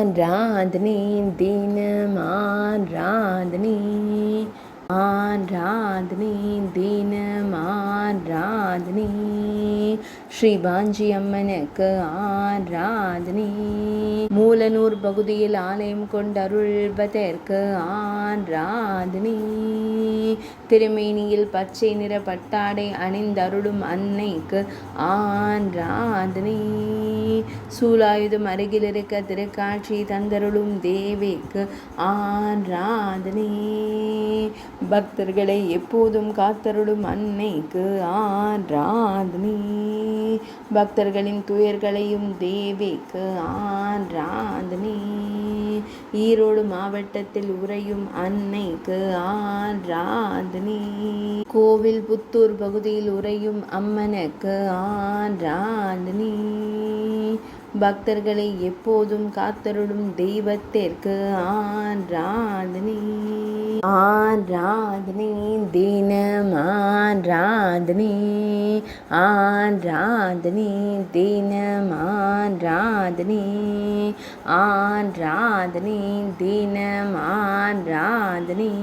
ஆராதனை தினம் ஆராதனை ஆராதனை தினம் ஆராதனை ஸ்ரீபாஞ்சி அம்மனுக்கு ஆராதனை மூலனூர் பகுதியில் ஆலயம் கொண்டருள்வதற்கு ஆராதனை திருமேனியில் பச்சை நிற பட்டாடை அணிந்தருளும் அன்னைக்கு ஆராதனை சூலாயுதம் அருகில் இருக்க திருக்காட்சி தந்தருளும் தேவிக்கு ஆராதனை பக்தர்களை எப்போதும் காத்தருளும் அன்னைக்கு ஆராதனை பக்தர்களின் துயர்களையும் தேவிக்கு ஆராதனை ஈரோடு மாவட்டத்தில் உறையும் அன்னைக்கு ஆராதனை கோவில் புத்தூர் பகுதியில் உறையும் அம்மனுக்கு ஆராதனை பக்தர்களை எப்போதும் காத்தருளும் தெய்வத்திற்கு ஆராதனை ஆராதனை தினம் ஆராதனை ஆராதனை தினம் ஆராதனை ஆராதனை தினம் ஆராதனை